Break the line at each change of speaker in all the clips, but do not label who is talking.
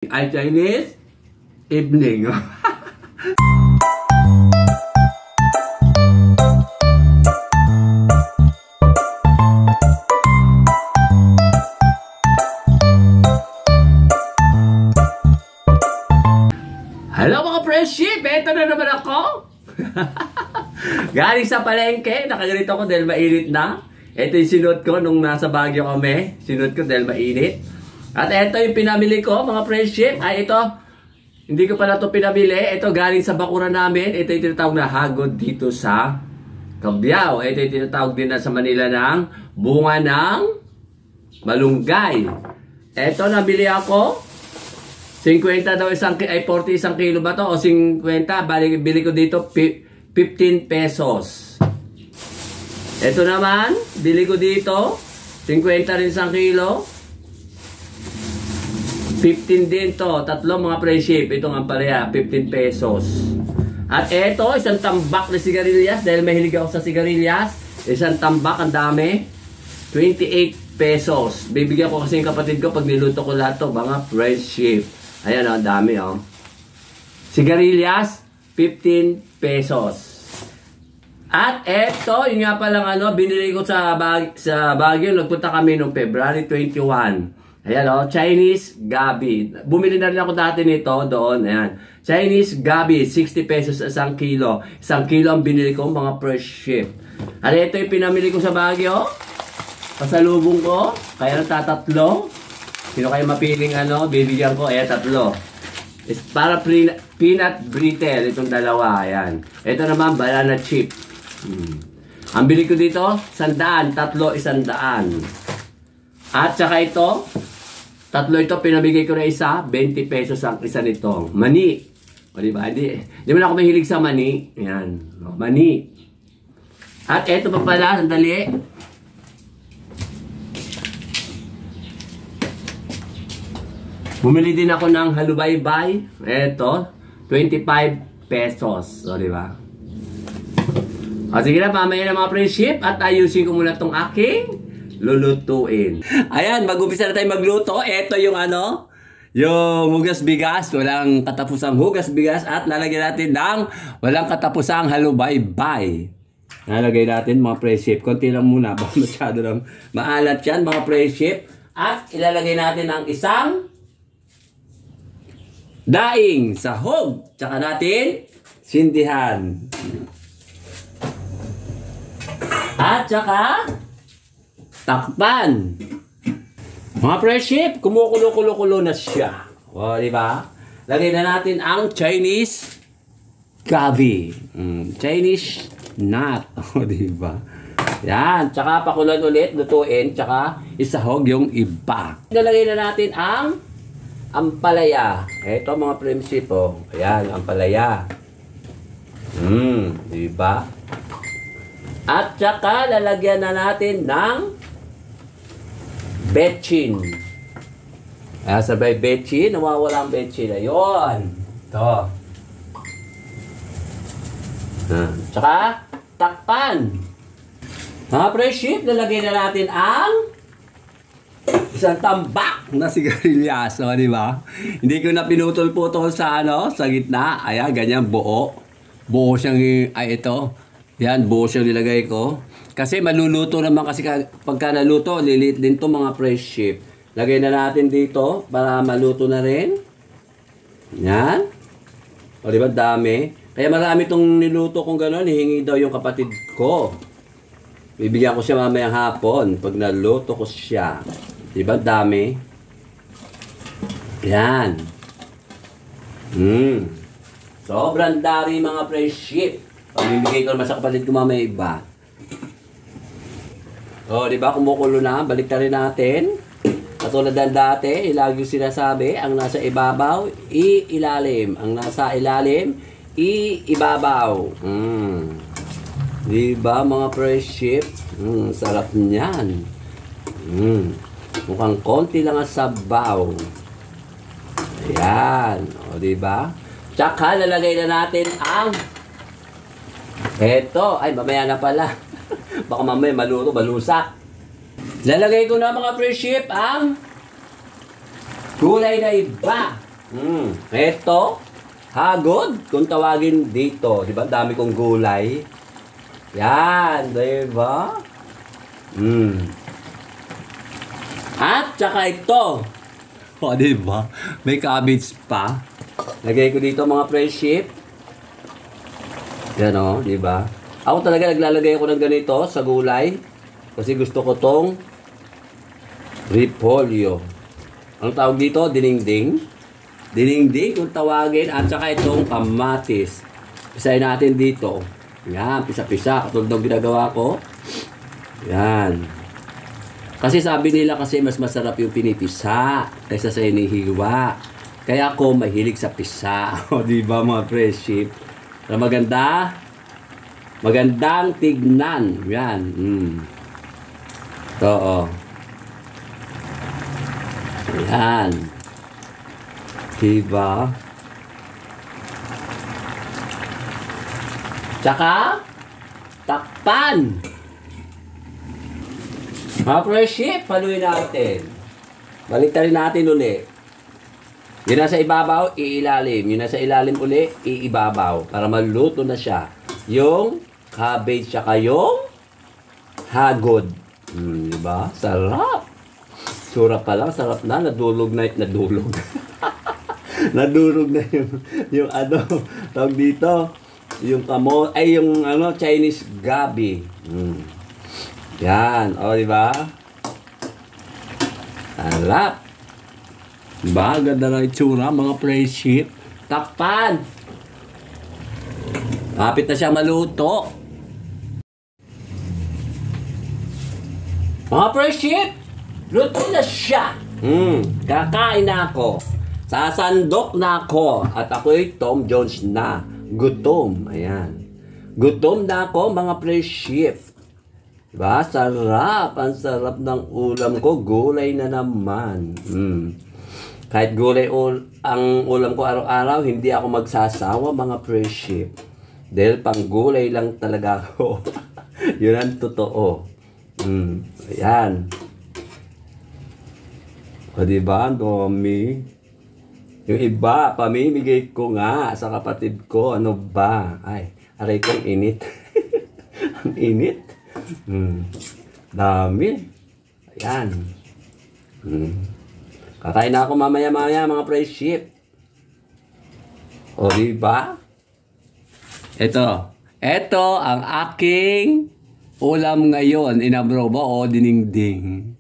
Ay Chinese evening. Hello mga friendship! Eto na naman ako! Galing sa palengke, nakaganito ko dahil mainit na. Ito yung sinuot ko nung nasa Baguio kami. Sinuot ko dahil mainit. At ito yung pinamili ko mga friendship. Ay ito, hindi ko pala ito pinamili. Ito galing sa bakuran namin. Ito yung tinatawag na hagod dito sa Cabiao. Ito yung tinatawag din na sa Manila ng bunga ng malunggay. Ito nabili ako. 50 daw ay 40 isang kilo ba to o 50? Bili ko dito 15 pesos. Ito naman, bili ko dito 50 rin isang kilo. 15 din to, tatlong mga friendship. Ito nga pala, 15 pesos. At ito, isang tambak na sigarilyas. Dahil mahilig ako sa sigarilyas. Isang tambak, ang dami. 28 pesos. Bibigyan ko kasi yung kapatid ko pag niluto ko lahat to. Mga friendship. Ayan o, ang dami o. Sigarilyas, 15 pesos. At eto, yun nga palang binili ko sa Baguio. Nagpunta kami noong February 21. Ayan o, Chinese Gabi. Bumili na rin ako dati nito doon. Ayan. Chinese Gabi, 60 pesos isang kilo. Isang kilo ang binili ko, mga fresh ship. At ito yung pinamili ko sa Baguio. Pasalubong ko. Kaya natatatlo. Sino kayo mapiling bibigyan ko. Ayan, tatlo. Para peanut brittle. Itong dalawa. Ayan. Ito naman, banana chip. Ang bili ko dito, 100. Tatlo, 100. At saka ito, tatlo ito, pinabigay ko na isa, 20 pesos ang isa nito. Mani. O diba? Di man ako mahilig sa mani. Ayan. O, mani. At ito pa pala, sandali. Bumili din ako ng halubaybay. Ito, 25 pesos. O diba? O sige na, mamaya na mga friendship. At ayusin ko muna itong aking lulutuin. Ayan, mag-umpisa na tayo magluto. Ito yung yung hugas bigas. Walang katapusang hugas bigas. At lalagyan natin ng walang katapusang halubaybay. Lalagay natin mga friendship. Konti lang muna. Baka masyado lang maalat yan mga friendship. At ilalagay natin ang isang daing sahog. Tsaka natin sindihan. At tsaka takpan. Mga friendship, kumukulo-kulo-kulo na siya. O, diba? Lagay na natin ang Chinese Gabi. Chinese nut. O, diba? Yan. Tsaka pakulan ulit, lutuin. Tsaka isahog yung iba. Lalagay na natin ang ampalaya. Ito mga friendship, o. Ayan, ampalaya. Diba? At tsaka lalagyan na natin ng betchin. Sabay betchin, nawawala ang betchin. Ayun. Ito. Tsaka takpan. Mga friendship, lalagyan na natin ang isang tambak na sigarilyas. O, diba? Hindi ko na pinutol-putol sa sa gitna. Ayan, ganyan, buo. Buo siyang, ito. Yan, buo siyang nilagay ko. Kasi maluluto naman kasi pagka naluto, lilit din to mga fresh ship. Lagay na natin dito para maluto na rin. Yan. O diba, dami. Kaya marami itong niluto kung gano'n. Hihingi daw yung kapatid ko. Bibigyan ko siya mamayang hapon pag naluto ko siya. Diba, dami. Yan. Sobrang dami mga fresh ship. Pamimigay ko naman sa kapatid ko mamaya iba. O, diba, kumukulo na. Balik na rin natin. Katulad ng dati, lagi yung sinasabi, ang nasa ibabaw, ilalim. Ang nasa ilalim, ibabaw. Diba, mga friendship? Sarap niyan. Mukhang konti lang ang sabaw. Ayan. O, diba? Tsaka, lalagay na natin ang eto. Ay, mamaya na pala. Baka mamaya maluto, malusak. Lalagay ko na mga friendship ang gulay na iba. Ito, hagod, kung tawagin dito. Di ba? Dami kong gulay. Yan, di ba? At saka ito. O, di ba? May cabbage pa. Lagay ko dito mga friendship. Yan o, di ba? Ako talaga naglalagay ako ng ganito sa gulay. Kasi gusto ko tong repolyo. Ang tawag dito, dinengdeng. Dinengdeng kung tawagin. At saka itong kamatis. Pisahin natin dito. Yan, pisa-pisa. Katulad ng ginagawa ko. Yan. Kasi sabi nila kasi mas masarap yung pinipisa kaysa sa inihiwa. Kaya ako mahilig sa pisa. O, diba mga friendship? Na maganda. Magandang tignan. Yan. Oo. Yan. Diba? Tsaka, takpan. Mga friendship, paluin natin. Baliktarin natin uli. Yung nasa ibabaw, iilalim. Yung nasa ilalim uli, iibabaw. Para maluto na siya. Yung cabbage tsaka yung hagod. Diba? Sarap. Sura pa lang, sarap na. Nadulog na. Nadulog. Nadurog na yung ano, tawag dito. Yung kamo, ay yung ano, Chinese gabi. Yan, o, diba? Sarap. Diba? Ganda na itsura, mga friendship. Takpan! Kapit na siya maluto. Mga friendship, luto na siya. Kakain na ako. Sasandok na ako. At ako'y Tom Jones na. Gutom. Ayan. Gutom na ako, mga friendship. Diba? Sarap. Ang sarap ng ulam ko. Gulay na naman. Kahit gulay ang ulam ko araw-araw, hindi ako magsasawa, mga friendship. Dahil pang gulay lang talaga ako. Yun ang totoo. Ayan. O diba? Ang dami. Yung iba, pamimigay ko nga sa kapatid ko. Ano ba? Ay, aray kong init. Ang init. Dami. Ayan. Kakain na ako mamaya-maya, mga friendship. O, diba? Ito ang aking ulam ngayon. Inabroba o dinengdeng.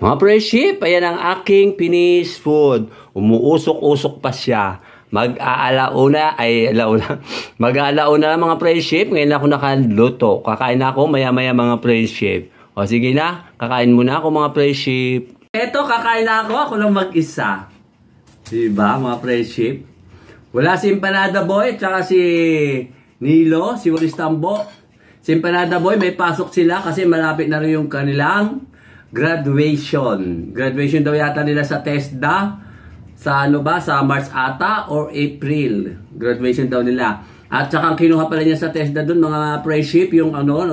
Mga friendship, ayan ang aking finished food. Umuusok-usok pa siya. Mag-aalauna na mga friendship. Ngayon ako nakaluto. Kakain na ako maya-maya, mga friendship. O sige na, kakain muna ako, mga friendship. Eto, kakain na ako lang mag-isa. Diba, mga friendship? Wala si Empanada Boy, tsaka si Nilo, si Walis Tambo. Si Empanada Boy, may pasok sila kasi malapit na rin yung kanilang graduation. Graduation daw yata nila sa TESDA. Sa ano ba? Sa March ata or April. Graduation daw nila. At saka kinuha pala niya sa TESDA dun, mga friendship, yung ano,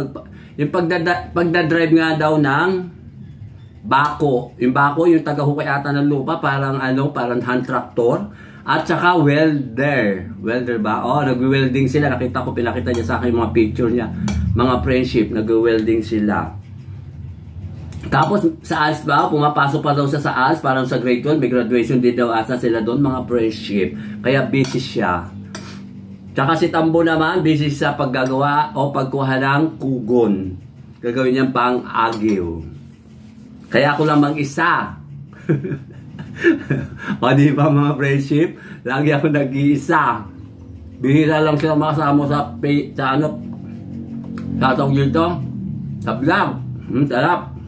yung pagdadrive nga daw ng bako. Yung bako, yung tagahukay ata ng lupa, parang ano, parang hand tractor. At saka welder. Welder ba? Oh, nag-welding sila. Nakita ko, pinakita niya sa akin yung mga picture niya. Mga friendship, nag-welding sila. Tapos sa ALS ba, pumapasok pa daw siya sa ALS, parang sa grade 12, may graduation din daw asa sila doon, mga friendship. Kaya busy siya. Tsaka si Tambo naman, busy sa paggagawa o pagkuha ng kugon. Gagawin niyang pang agiw. Kaya ako lang mag-isa. O diba, mga friendship? Lagi ako nag-iisa. Bihira lang sila makasama sa ano, tatawag dito, sa vlog. Sarap.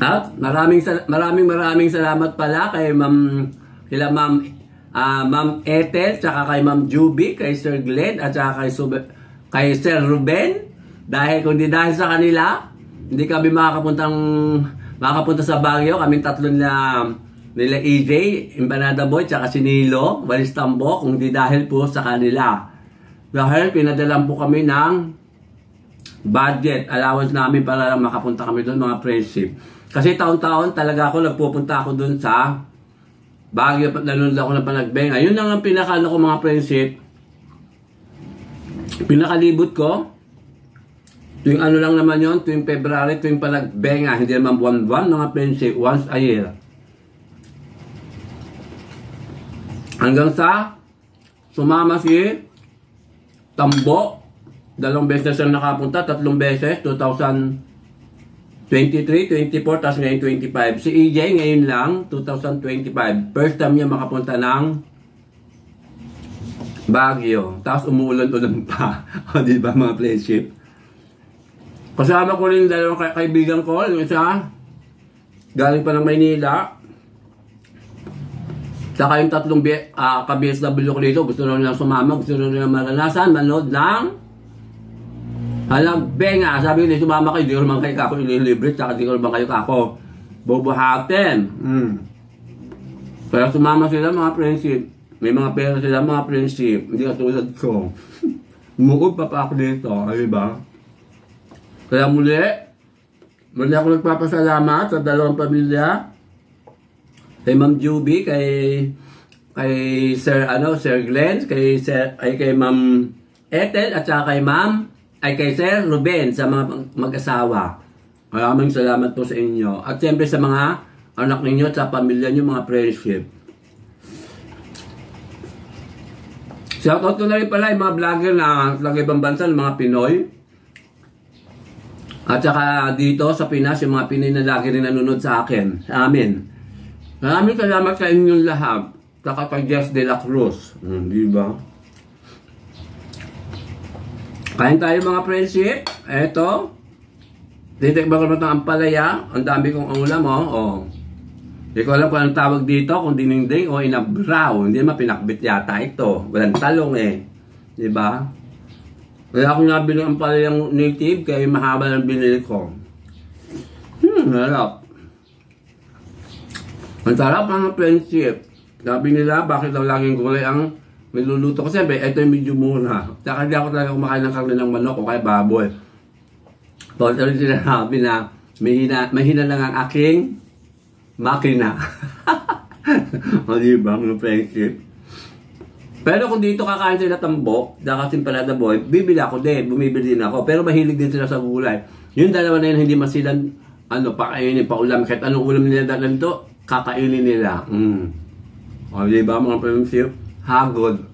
At maraming salamat pala kay Ma'am Ethel, tsaka kay Ma'am Juby, kay Sir Glenn, at tsaka kay Sir Ruben. Dahil kung di dahil sa kanila, hindi kami makapunta sa Baguio. Kaming tatlo nila EJ, Empanada Boy, tsaka si Nilo, Walis Tambo, kung di dahil po sa kanila. Dahil pinadalan po kami ng budget, allowance namin para lang makapunta kami doon mga friendship. Kasi taon-taon talaga ako nagpupunta ako doon sa Baguio, nanonood ako ng Panagbenga. Yun lang ang pinaka ko mga friendship. Pinakalibot ko. Tuwing ano lang naman yon, tuwing February, tuwing Panagbenga, hindi naman buwan-buwan mga friendship, once a year. Hanggang sa sumama si Tambo. 2 beses na siya nakapunta, 3 beses, 2023, 24, tapos ngayon 25. Si EJ ngayon lang, 2025. First time niya makapunta ng Baguio. Tapos umuulan-ulan pa. O diba mga friendship? Kasama ko rin yung 2 kaibigan ko. Yung isa, galing pa ng Maynila. Saka yung 3 ka-BSW ko dito, gusto na nilang sumama, gusto na nilang maranasan, manood ng Panagbenga. Sabi ko, sumama kayo, di ko naman kayo kako ililibre, saka di ko naman kayo kako bubuhatin. Kaya sumama sila mga friendship. May mga pera sila mga friendship. Hindi ka tulad ko. Umuod pa ako dito, di ba? Kaya muli ako nagpapasalamat sa 2 pamilya. Kay Ma'am Juby, kay Sir Glenn, kay Ma'am Ethel, at saka kay Sir Ruben sa mga mag-asawa. Maraming salamat po sa inyo. At siyempre sa mga anak ninyo at sa pamilya nyo, mga friendship. Shoutout ko na rin pala yung mga vlogger na sa ibang bansa, mga Pinoy. At saka dito sa Pinas, yung mga Pinoy na lagi rin nanonood sa akin, sa amin. Maraming salamat sa inyong lahat. Saka kay Jess de la Cruz. Diba? Kain tayo mga friendship. Eto. Titikba ko naman ang ampalaya. Ang dami kong ulam, oh. Hindi ko alam kung anong tawag dito, kung dininding o inabraw. Hindi naman pinakbit yata ito. Walang talong eh. Diba? Kaya ako nabili ang ampalayang native, kaya mahaba ng binili ko. Harap. Ang sarap mga friendship. Sabi nila, bakit daw laging gulay ang niluluto ko? Siyempre, ito yung medyo mura. Saka hindi ako talaga kumakain ng karne ng manok o kaya baboy. Pero rin sinasabi na mahina lang ang aking makina. O diba, mga friendship? Pero kung dito kakain sila tambok, dakasin pala the boy, bibili ako din, bumibili din ako. Pero mahilig din sila sa gulay. Yung dalawa na yun, hindi masilan, pakainin, paulam. Kahit anong ulam nila dito, kakainin nila. O diba, mga friendship? Hagod.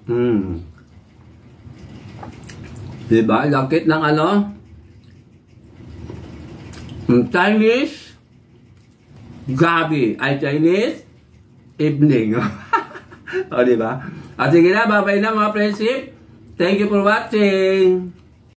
Diba? Lakit ng Chinese gabi ay Chinese evening. O diba? At sige na, bye-bye na mga friendship. Thank you for watching.